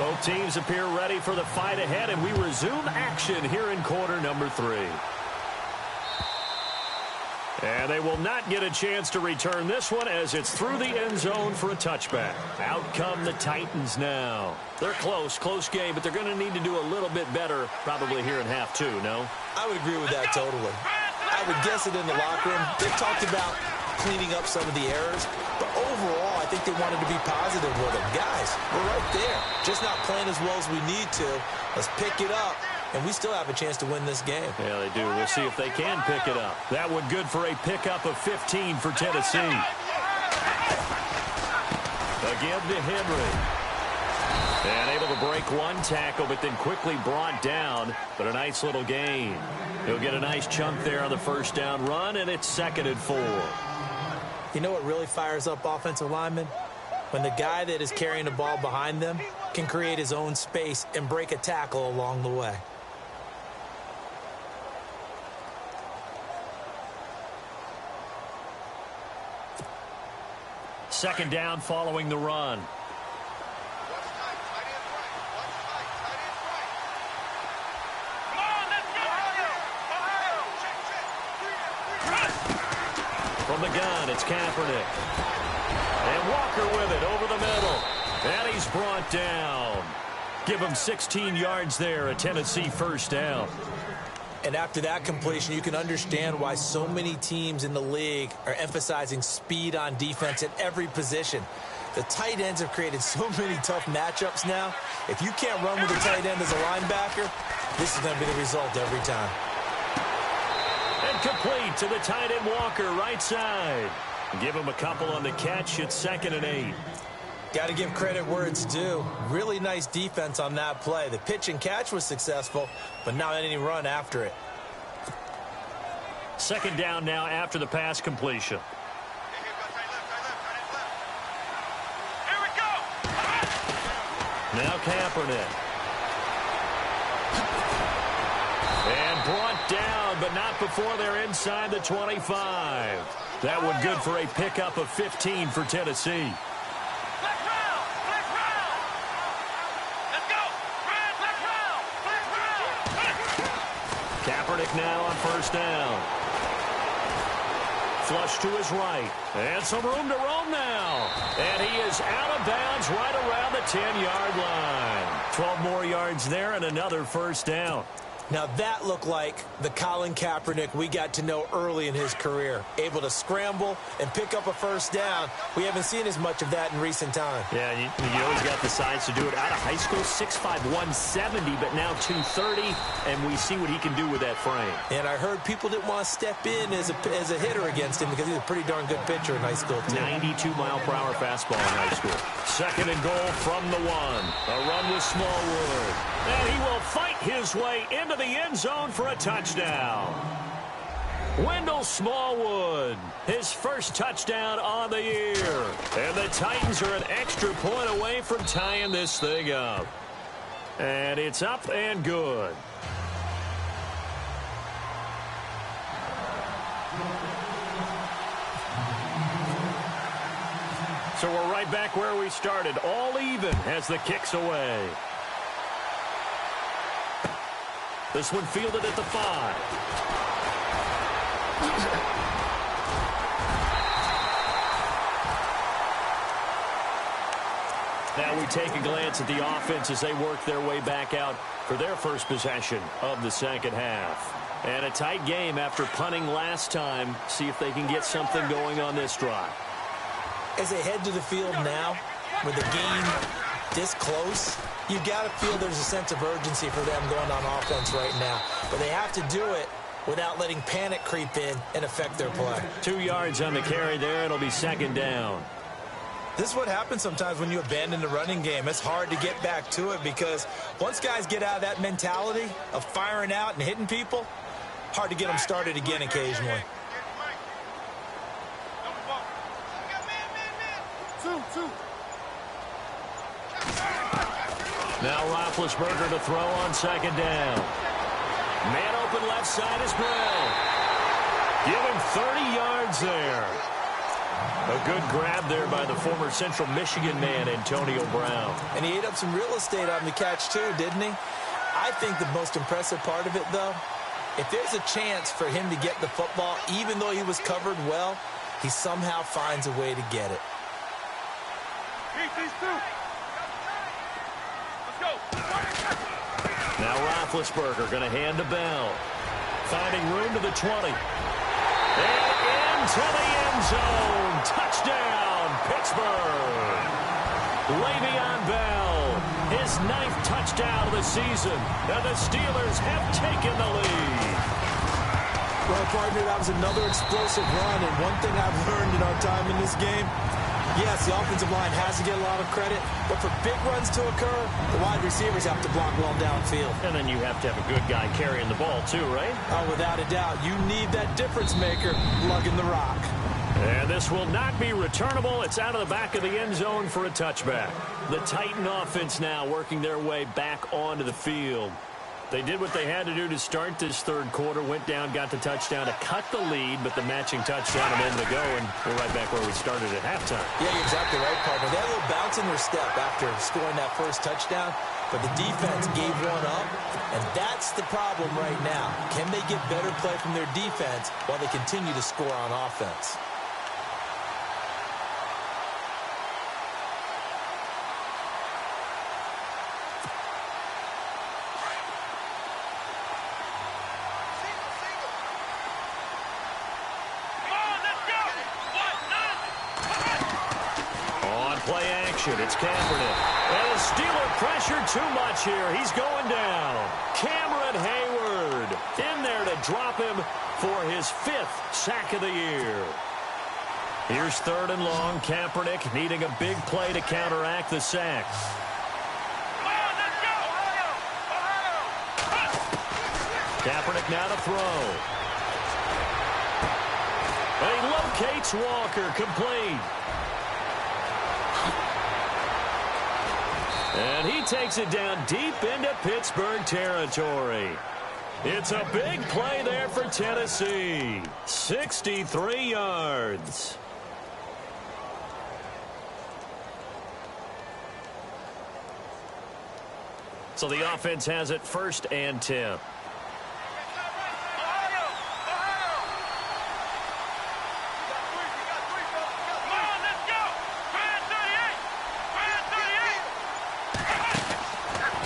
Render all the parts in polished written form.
Both teams appear ready for the fight ahead, and we resume action here in quarter number 3. And they will not get a chance to return this one as it's through the end zone for a touchback. Out come the Titans now. They're close game, but they're going to need to do a little bit better probably here in half 2, no? I would agree with that totally. I would guess it in the locker room. They've talked about cleaning up some of the errors, but overall, I think they wanted to be positive with them. Guys, we're right there. Just not playing as well as we need to. Let's pick it up. And we still have a chance to win this game. Yeah, they do. We'll see if they can pick it up. That would good for a pickup of 15 for Tennessee. Again to Henry. And able to break one tackle, but then quickly brought down. But a nice little gain. He'll get a nice chunk there on the first down run, and it's 2nd and 4. You know what really fires up offensive linemen? When the guy that is carrying the ball behind them can create his own space and break a tackle along the way. Second down following the run. From the gun, it's Kaepernick. And Walker with it over the middle. And he's brought down. Give him 16 yards there, a Tennessee first down. And after that completion, you can understand why so many teams in the league are emphasizing speed on defense at every position. The tight ends have created so many tough matchups now. If you can't run with a tight end as a linebacker, this is going to be the result every time. And complete to the tight end Walker, right side. Give him a couple on the catch. It's 2nd and 8. Got to give credit where it's due. Really nice defense on that play. The pitch and catch was successful, but not any run after it. Second down now after the pass completion. Here we go. Now Kaepernick. And brought down, but not before they're inside the 25. That one good for a pickup of 15 for Tennessee. Kaepernick now on first down. Flush to his right. And some room to roam now. And he is out of bounds right around the 10-yard line. 12 more yards there and another first down. Now that looked like the Colin Kaepernick we got to know early in his career. Able to scramble and pick up a first down. We haven't seen as much of that in recent time. Yeah, you always got the size to do it. Out of high school, 6'5", 170, but now 230, and we see what he can do with that frame. And I heard people didn't want to step in as a hitter against him because he's a pretty darn good pitcher in high school, too. 92-mile-per-hour fastball in high school. 2nd and goal from the 1. A run with Smallwood. And he will fight his way into the end zone for a touchdown. Wendell Smallwood, his first touchdown on the year. And the Titans are an extra point away from tying this thing up. And it's up and good. So we're right back where we started, all even as the kick's away. This one fielded at the 5. Now we take a glance at the offense as they work their way back out for their first possession of the second half. And a tight game after punting last time. See if they can get something going on this drive. As they head to the field now, with the game this close, you got to feel there's a sense of urgency for them going on offense right now. But they have to do it without letting panic creep in and affect their play. 2 yards on the carry there. It'll be 2nd down. This is what happens sometimes when you abandon the running game. It's hard to get back to it because once guys get out of that mentality of firing out and hitting people, hard to get them started again occasionally. Now Roethlisberger to throw on 2nd down. Man open left side is Brill. Give him 30 yards there. A good grab there by the former Central Michigan man, Antonio Brown. And he ate up some real estate on the catch, too, didn't he? I think the most impressive part of it, though, if there's a chance for him to get the football, even though he was covered well, he somehow finds a way to get it. Now Roethlisberger going to hand to Bell. Finding room to the 20. And into the end zone. Touchdown, Pittsburgh. Le'Veon Bell, his 9th touchdown of the season. And the Steelers have taken the lead. Well, partner, that was another explosive run. And one thing I've learned in our time in this game, yes, the offensive line has to get a lot of credit, but for big runs to occur, the wide receivers have to block well downfield. And then you have to have a good guy carrying the ball too, right? Oh, without a doubt. You need that difference maker lugging the rock. And this will not be returnable. It's out of the back of the end zone for a touchback. The Titan offense now working their way back onto the field. They did what they had to do to start this third quarter, went down, got the touchdown to cut the lead, but the matching touchdown a minute ago, and we're right back where we started at halftime. Yeah, you're exactly right, partner. They had a little bounce in their step after scoring that first touchdown, but the defense gave one up, and that's the problem right now. Can they get better play from their defense while they continue to score on offense? It's Kaepernick. And the Steeler pressure too much here. He's going down. Cameron Hayward in there to drop him for his 5th sack of the year. Here's 3rd and long. Kaepernick needing a big play to counteract the sack. Kaepernick now to throw. And he locates Walker, complete. And he takes it down deep into Pittsburgh territory. It's a big play there for Tennessee. 63 yards. So the offense has it 1st and 10.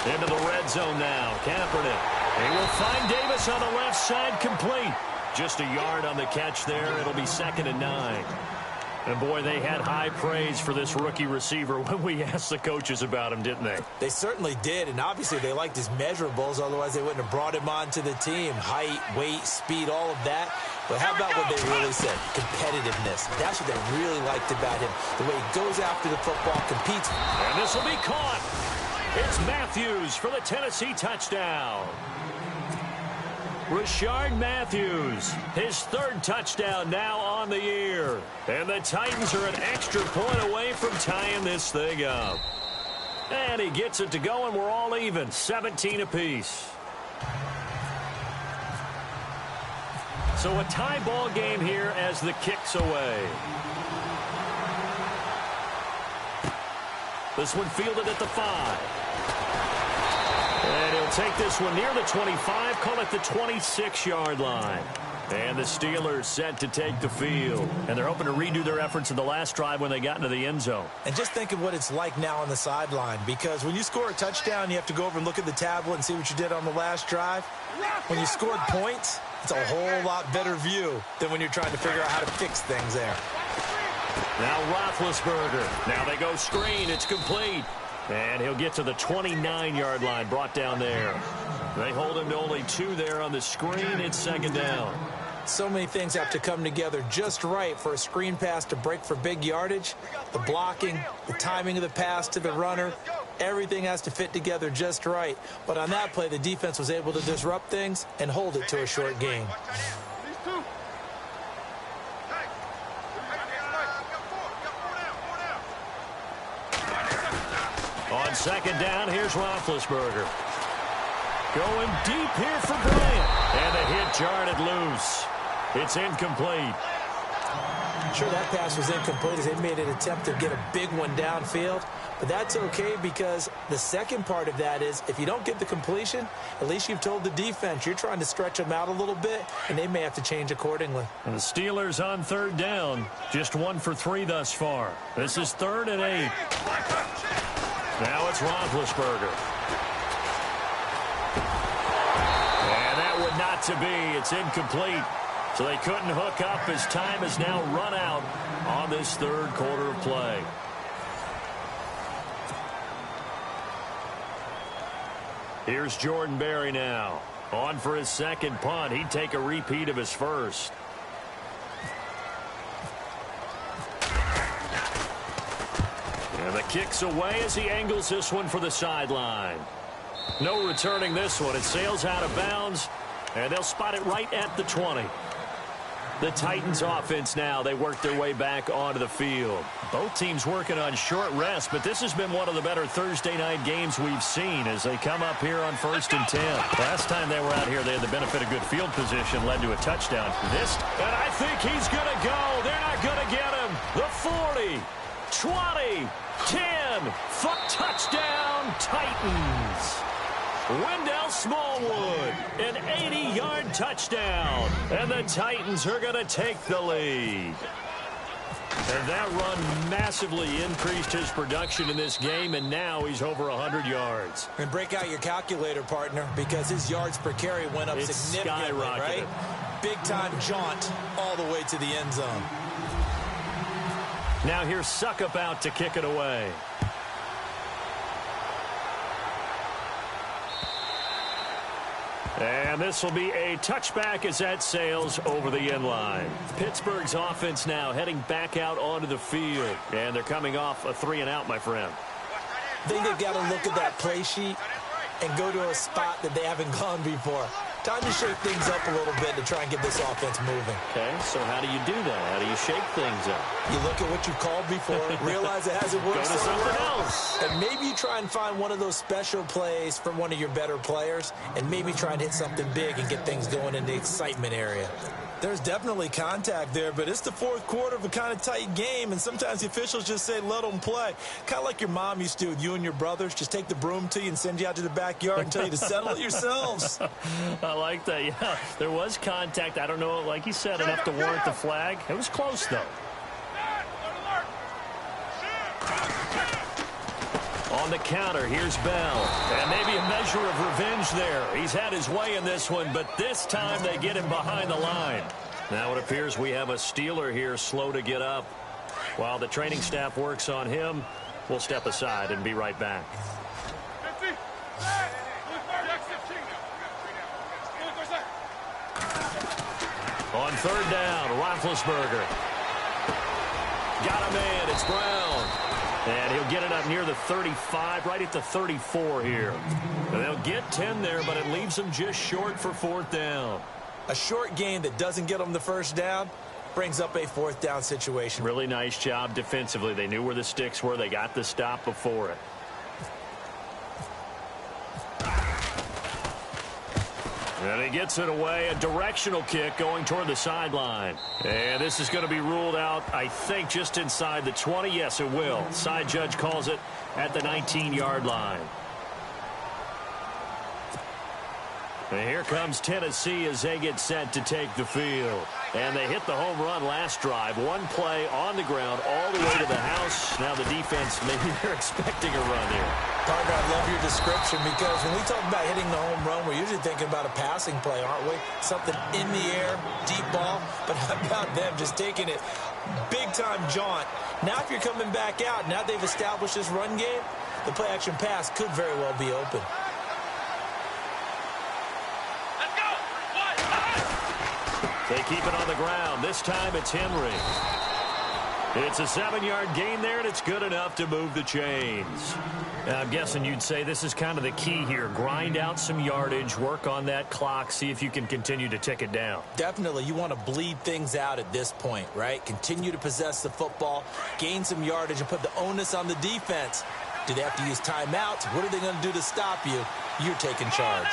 Into the red zone now. Kaepernick. He will find Davis on the left side, complete. Just a yard on the catch there. It'll be 2nd and 9. And boy, they had high praise for this rookie receiver when we asked the coaches about him, didn't they? They certainly did, and obviously they liked his measurables. Otherwise, they wouldn't have brought him onto the team. Height, weight, speed, all of that. But how about what they really said? Competitiveness. That's what they really liked about him. The way he goes after the football, competes. And this will be caught. It's Matthews for the Tennessee touchdown. Rashard Matthews, his 3rd touchdown now on the year. And the Titans are an extra point away from tying this thing up. And he gets it to go, and we're all even, 17 apiece. So a tie ball game here as the kick's away. This one fielded at the 5. And he'll take this one near the 25, call it the 26-yard line. And the Steelers set to take the field. And they're hoping to redo their efforts in the last drive when they got into the end zone. And just think of what it's like now on the sideline, because when you score a touchdown, you have to go over and look at the tablet and see what you did on the last drive. When you scored points, it's a whole lot better view than when you're trying to figure out how to fix things there. Now Roethlisberger. Now they go screen. It's complete. And he'll get to the 29-yard line, brought down there. They hold him to only 2 there on the screen. It's 2nd down. So many things have to come together just right for a screen pass to break for big yardage. The blocking, the timing of the pass to the runner, everything has to fit together just right. But on that play, the defense was able to disrupt things and hold it to a short gain. On 2nd down, here's Roethlisberger. Going deep here for Bryant. And the hit jarred it loose. It's incomplete. Sure, that pass was incomplete as they made an attempt to get a big one downfield, but that's okay because the second part of that is if you don't get the completion, at least you've told the defense you're trying to stretch them out a little bit, and they may have to change accordingly. And the Steelers on third down, just 1 for 3 thus far. This is 3rd and 8. Now it's Roethlisberger. And that would not to be. It's incomplete. So they couldn't hook up as time has now run out on this third quarter of play. Here's Jordan Berry now. On for his second punt. He'd take a repeat of his first. And the kick's away as he angles this one for the sideline. No returning this one. It sails out of bounds, and they'll spot it right at the 20. The Titans offense now, they work their way back onto the field. Both teams working on short rest, but this has been one of the better Thursday night games we've seen as they come up here on 1st and 10. Last time they were out here, they had the benefit of good field position, led to a touchdown. And I think he's going to go. They're not going to get him. The 40, 20, 10, touchdown, Titans. Wendell Smallwood, an 80-yard touchdown. And the Titans are going to take the lead. And that run massively increased his production in this game, and now he's over 100 yards. And break out your calculator, partner, because his yards per carry went up significantly, right? Big-time jaunt all the way to the end zone. Now here's Suckup out to kick it away. And this will be a touchback as that sails over the end line. Pittsburgh's offense now heading back out onto the field. And they're coming off a 3-and-out, my friend. I think they've got to look at that play sheet and go to a spot that they haven't gone before. Time to shake things up a little bit to try and get this offense moving. Okay, so how do you do that? How do you shake things up? You look at what you called before, realize it hasn't worked Go to something else. And maybe you try and find one of those special plays from one of your better players and maybe try and hit something big and get things going in the excitement area. There's definitely contact there, but it's the fourth quarter of a kind of tight game, and sometimes the officials just say, let them play. Kind of like your mom used to with you and your brothers. Just take the broom to you and send you out to the backyard and tell you to settle it yourselves. I like that, yeah. There was contact. I don't know, like you said, enough to warrant the flag. It was close, though. On the counter, here's Bell. And maybe a measure of revenge there. He's had his way in this one, but this time they get him behind the line. Now it appears we have a Steeler here slow to get up. While the training staff works on him, we'll step aside and be right back. On third down, Roethlisberger. Got a man, it's Brown. And he'll get it up near the 35, right at the 34 here. And they'll get 10 there, but it leaves them just short for 4th down. A short gain that doesn't get them the first down brings up a 4th down situation. Really nice job defensively. They knew where the sticks were. They got the stop before it. And he gets it away, a directional kick going toward the sideline. And this is going to be ruled out, I think, just inside the 20. Yes, it will. Side judge calls it at the 19-yard line. And here comes Tennessee as they get set to take the field. And they hit the home run last drive. One play on the ground all the way to the house. Now the defense, maybe they're expecting a run here. Partner, I love your description because when we talk about hitting the home run, we're usually thinking about a passing play, aren't we? Something in the air, deep ball. But how about them just taking it big-time jaunt? Now if you're coming back out, now they've established this run game, the play-action pass could very well be open. They keep it on the ground. This time it's Henry. It's a 7-yard gain there, and it's good enough to move the chains. Now, I'm guessing you'd say this is kind of the key here. Grind out some yardage, work on that clock, see if you can continue to tick it down. Definitely. You want to bleed things out at this point, right? Continue to possess the football, gain some yardage, and put the onus on the defense. Do they have to use timeouts? What are they going to do to stop you? You're taking charge.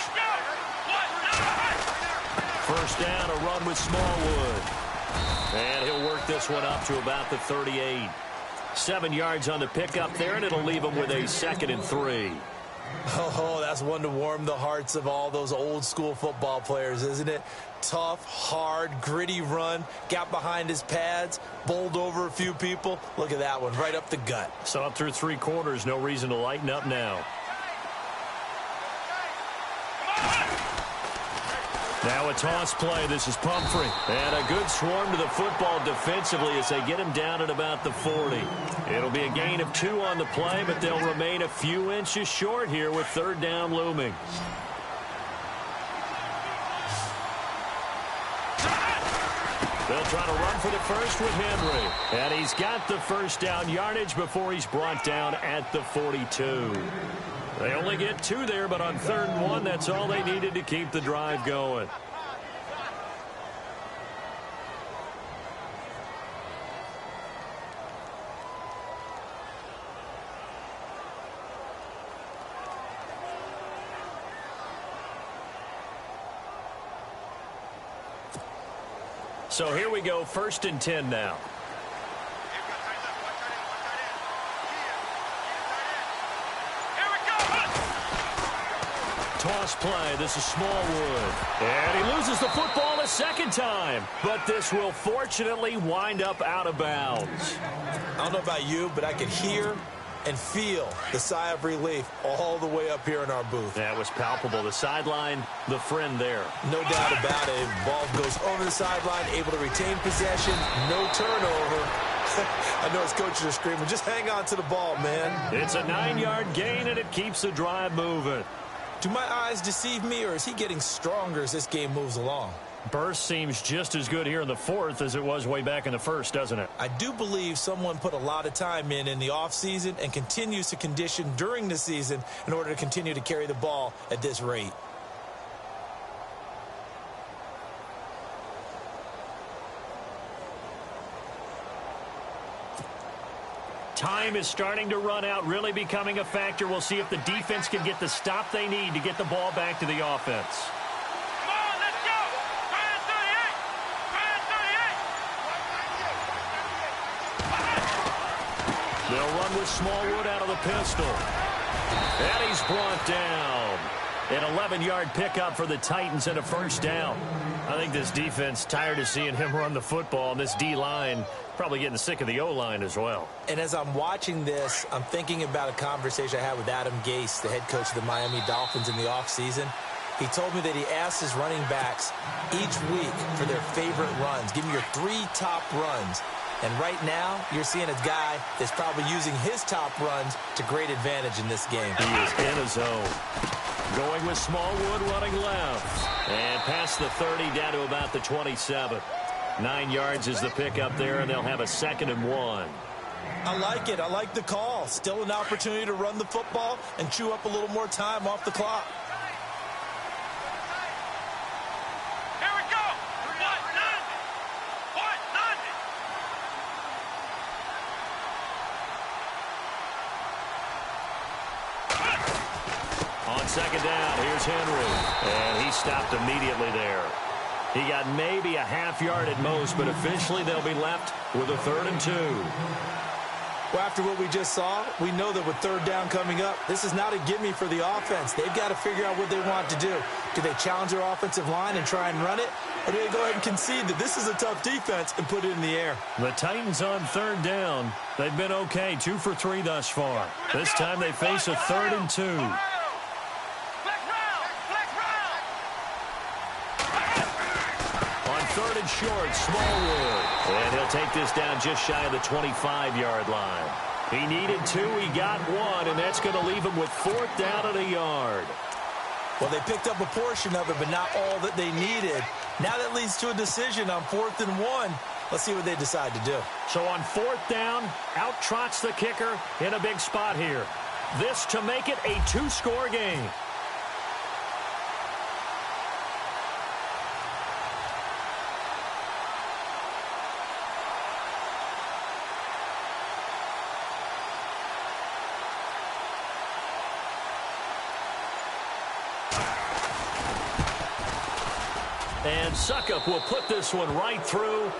First down, a run with Smallwood. And he'll work this one up to about the 38. 7 yards on the pickup there, and it'll leave him with a 2nd and 3. Oh, that's one to warm the hearts of all those old-school football players, isn't it? Tough, hard, gritty run, got behind his pads, bowled over a few people. Look at that one, right up the gut. So up through 3 quarters, no reason to lighten up now. Now a toss play. This is Pumphrey. And a good swarm to the football defensively as they get him down at about the 40. It'll be a gain of 2 on the play, but they'll remain a few inches short here with 3rd down looming. They'll try to run for the first with Henry. And he's got the 1st down yardage before he's brought down at the 42. They only get 2 there, but on 3rd and 1, that's all they needed to keep the drive going. So here we go, 1st and 10 now. Toss play. This is Smallwood. And he loses the football a 2nd time. But this will fortunately wind up out of bounds. I don't know about you, but I could hear and feel the sigh of relief all the way up here in our booth. That was palpable. The sideline, the friend there. No doubt about it. Ball goes over the sideline, able to retain possession, no turnover. I know his coaches are screaming, just hang on to the ball, man. It's a 9-yard gain, and it keeps the drive moving. Do my eyes deceive me, or is he getting stronger as this game moves along? Burst seems just as good here in the 4th as it was way back in the 1st, doesn't it? I do believe someone put a lot of time in the offseason and continues to condition during the season in order to continue to carry the ball at this rate. Time is starting to run out, really becoming a factor. We'll see if the defense can get the stop they need to get the ball back to the offense. Come on, let's go! Try it, 38! Try it, 38! They'll run with Smallwood out of the pistol. And he's brought down. An 11-yard pickup for the Titans and a 1st down. I think this defense tired of seeing him run the football, and this D-line probably getting sick of the O-line as well. And as I'm watching this, I'm thinking about a conversation I had with Adam Gase, the head coach of the Miami Dolphins in the offseason. He told me that he asked his running backs each week for their favorite runs. Give me your 3 top runs. And right now, you're seeing a guy that's probably using his top runs to great advantage in this game. He is in his zone. Going with Smallwood running left. And past the 30 down to about the 27. 9 yards is the pickup there, and they'll have a 2nd and 1. I like it. I like the call. Still an opportunity to run the football and chew up a little more time off the clock. Here we go! What? On 2nd down, here's Henry. And he stopped immediately there. He got maybe a half yard at most, but officially they'll be left with a 3rd and 2. Well, after what we just saw, we know that with 3rd down coming up, this is not a gimme for the offense. They've got to figure out what they want to do. Do they challenge their offensive line and try and run it? Or do they go ahead and concede that this is a tough defense and put it in the air? The Titans on 3rd down. They've been okay, 2 for 3 thus far. This time they face a 3rd and 2. On 3rd and short, Smallwood. And he'll take this down just shy of the 25-yard line. He needed 2, he got 1, and that's going to leave him with 4th down and a yard. Well, they picked up a portion of it, but not all that they needed. Now that leads to a decision on 4th and 1. Let's see what they decide to do. So on 4th down, out trots the kicker in a big spot here. This to make it a 2-score game. And Suckup will put this one right through.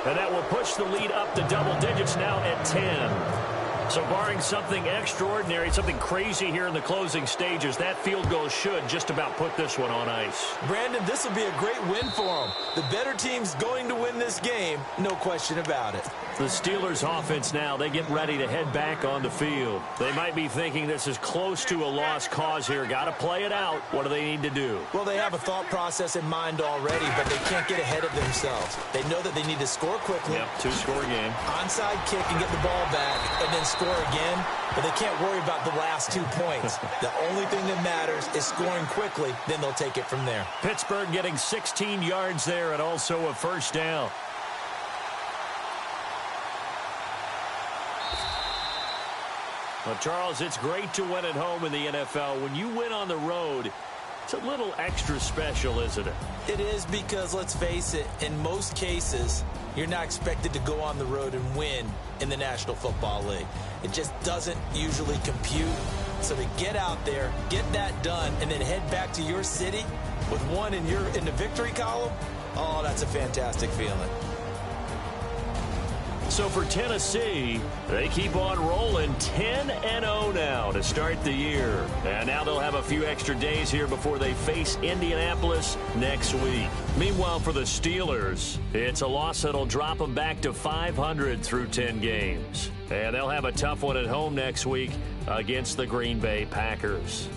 And that will push the lead up to double digits now at 10. So barring something extraordinary, something crazy here in the closing stages, that field goal should just about put this one on ice. Brandon, this will be a great win for them. The better team's going to win this game, no question about it. The Steelers offense now, they get ready to head back on the field. They might be thinking this is close to a lost cause here. Got to play it out. What do they need to do? Well, they have a thought process in mind already, but they can't get ahead of themselves. They know that they need to score quickly. Yep, two-score game. Onside kick and get the ball back, and then score again. But they can't worry about the last 2 points. The only thing that matters is scoring quickly. Then they'll take it from there. Pittsburgh getting 16 yards there and also a first down. Well, Charles, it's great to win at home in the NFL. When you win on the road, it's a little extra special, isn't it? It is because, let's face it, in most cases, you're not expected to go on the road and win in the National Football League. It just doesn't usually compute. So to get out there, get that done, and then head back to your city with one in the victory column, oh, that's a fantastic feeling. So for Tennessee, they keep on rolling 10-0 now to start the year. And now they'll have a few extra days here before they face Indianapolis next week. Meanwhile, for the Steelers, it's a loss that'll drop them back to 500 through 10 games. And they'll have a tough one at home next week against the Green Bay Packers.